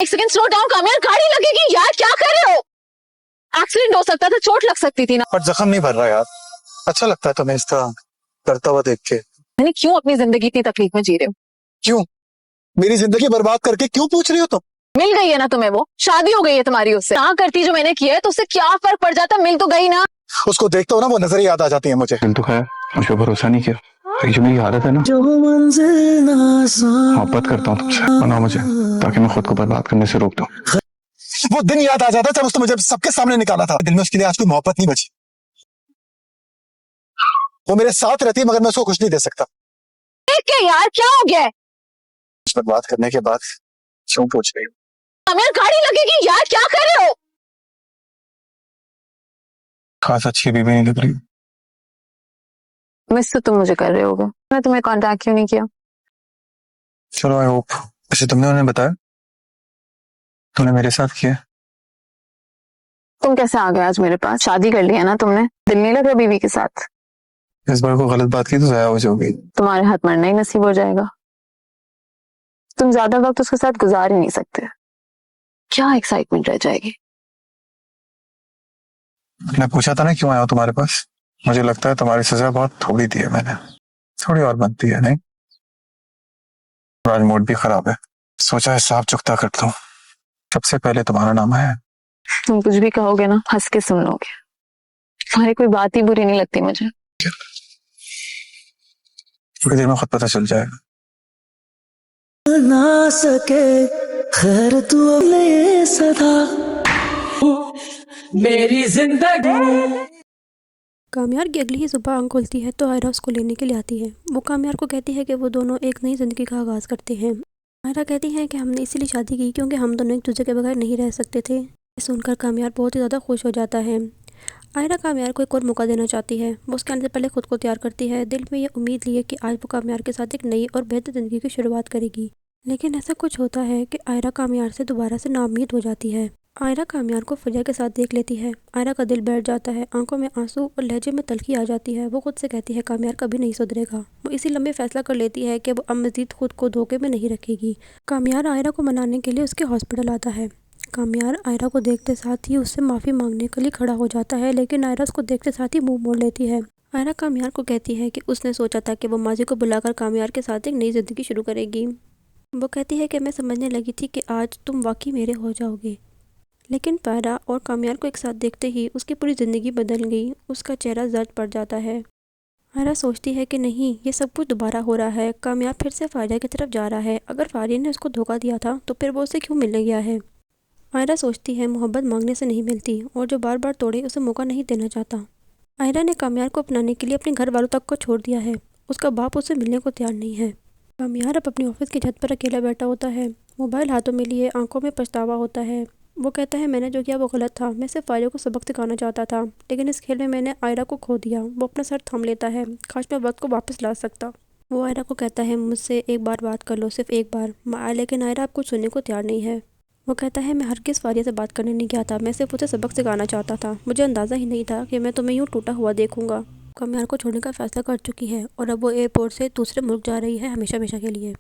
एक second slow down कामयार, गाड़ी लगेगी यार, क्या कर रहे हो? एक्सीडेंट हो सकता था, चोट लग सकती थी ना। पर जख्म नहीं भर रहा यार। अच्छा लगता है तुम्हें इसका करता हुआ देख के। मैंने क्यों अपनी जिंदगी इतनी तकलीफ में जी रहे हो? क्यों? मेरी जिंदगी बर्बाद करके क्यों पूछ रही हो तुम? मिल गई है ना तुम्हें, वो शादी हो गई है तुम्हारी उससे। ना करती जो मैंने किया है तो उससे क्या फर्क पड़ जाता, मिल तो गई ना। उसको देखता हो ना, वो नजर याद आ जाती है मुझे। दिल तो खैर, मुझे भरोसा नहीं किया। ये जो मेरी आदत है ना, मोहब्बत करता हूँ तुमसे, मनाओ मुझे ताकि मैं खुद को बर्बाद करने से रोक दूं। वो दिन याद आ जाता है जब उसने मुझे सबके सामने निकाला था। दिल में उसके लिए आज कोई मोहब्बत नहीं बची। वो मेरे साथ रहती है मगर मैं उसको कुछ नहीं दे सकता। क्या यार, क्या हो गया है? इस पर बात करने के बाद क्यों पूछ रही हो? कामयार गाड़ी लगेगी यार, क्या कर रहे हो? खास अच्छी बीवी नहीं लग रही। मिस तो तुम मुझे कर रहे होगे, मैं तुम्हें कांटेक्ट क्यों नहीं किया? चलो आई होप। वैसे तुमने उन्हें बताया तुमने मेरे साथ किया? तुम कैसे आ गए आज मेरे पास? शादी कर लिया ना तुमने, दिल नहीं लग रहा बीवी के साथ? इस बार को गलत बात की तो जाया हो जाओगी। तुम्हारे हाथ मरना ही नसीब हो जाएगा। तुम ज्यादा वक्त उसके साथ गुजार ही नहीं सकते। क्या एक्साइटमेंट रह जाएगी? मैं पूछा था ना क्यों आया हूं तुम्हारे पास। मुझे लगता है तुम्हारी सजा बहुत थोड़ी दी है मैंने। थोड़ी और बनती है नहीं? आज मूड भी खराब है, सोचा हिसाब चुकता कर दूं। सबसे पहले तुम्हारा नाम है। तुम कुछ भी कहोगे ना हंस के सुन लोगे। तुम्हारी कोई बात ही बुरी नहीं लगती मुझे। थोड़ी देर में खुद पता चल जाएगा। ना सके खैर तू ले सदा मेरी जिंदगी। कामयार की अगली ही सुबह आंख खुलती है तो आयरा उसको लेने के लिए आती है। वो कामयार को कहती है कि वो दोनों एक नई ज़िंदगी का आगाज़ करते हैं। आयरा कहती है कि हमने इसीलिए शादी की क्योंकि हम दोनों एक दूसरे के बगैर नहीं रह सकते थे। ये सुनकर कामयार बहुत ही ज़्यादा खुश हो जाता है। आयरा कामयार को एक और मौका देना चाहती है। वो उसके आने से पहले खुद को तैयार करती है, दिल में ये उम्मीद लिए कि आज वो कामयार के साथ एक नई और बेहतर ज़िंदगी की शुरुआत करेगी। लेकिन ऐसा कुछ होता है कि आयरा कामयार से दोबारा से नाउम्मीद हो जाती है। आयरा कामयार को फरिया के साथ देख लेती है। आयरा का दिल बैठ जाता है, आंखों में आंसू और लहजे में तलखी आ जाती है। वो खुद से कहती है कामयार कभी नहीं सुधरेगा। वो इसी लंबे फैसला कर लेती है कि वो अब मजीद खुद को धोखे में नहीं रखेगी। कामयार आयरा को मनाने के लिए उसके हॉस्पिटल आता है। कामयार आयरा को देखते साथ ही उससे माफ़ी मांगने के लिए खड़ा हो जाता है, लेकिन आयरा उसको देखते साथ ही मुंह मोड़ लेती है। आयरा कामयार को कहती है कि उसने सोचा था कि वो माजी को बुलाकर कामयार के साथ एक नई ज़िंदगी शुरू करेगी। वो कहती है कि मैं समझने लगी थी कि आज तुम वाकई मेरे हो जाओगे। लेकिन पायरा और कामयार को एक साथ देखते ही उसकी पूरी ज़िंदगी बदल गई। उसका चेहरा जर्द पड़ जाता है। आयरा सोचती है कि नहीं, ये सब कुछ दोबारा हो रहा है। कामयार फिर से फारिया की तरफ जा रहा है। अगर फारिया ने उसको धोखा दिया था तो फिर वो उसे क्यों मिलने गया है? आयरा सोचती है मोहब्बत मांगने से नहीं मिलती और जो बार बार तोड़े उसे मौका नहीं देना चाहता। आयरा ने कामयार को अपनाने के लिए अपने घर वालों तक को छोड़ दिया है। उसका बाप उसे मिलने को तैयार नहीं है। कामयार अब अपने ऑफिस की छत पर अकेला बैठा होता है। मोबाइल हाथों में लिए आंखों में पछतावा होता है। वो कहता है मैंने जो किया वो गलत था। मैं सिर्फ आयरा को सबक सिखाना चाहता था, लेकिन इस खेल में मैंने आयरा को खो दिया। वो अपना सर थाम लेता है, काश मैं वक्त को वापस ला सकता। वो आयरा को कहता है मुझसे एक बार बात कर लो, सिर्फ एक बार। लेकिन आयरा अब कुछ सुनने को तैयार नहीं है। वो कहता है मैं हरगिज़ फारिया से बात करने नहीं गया था, मैं सिर्फ उसे सबक सिखाना चाहता था। मुझे अंदाज़ा ही नहीं था कि मैं तुम्हें यूँ टूटा हुआ देखूंगा। कामयार को छोड़ने का फैसला कर चुकी है और अब वो एयरपोर्ट से दूसरे मुल्क जा रही है हमेशा हमेशा के लिए।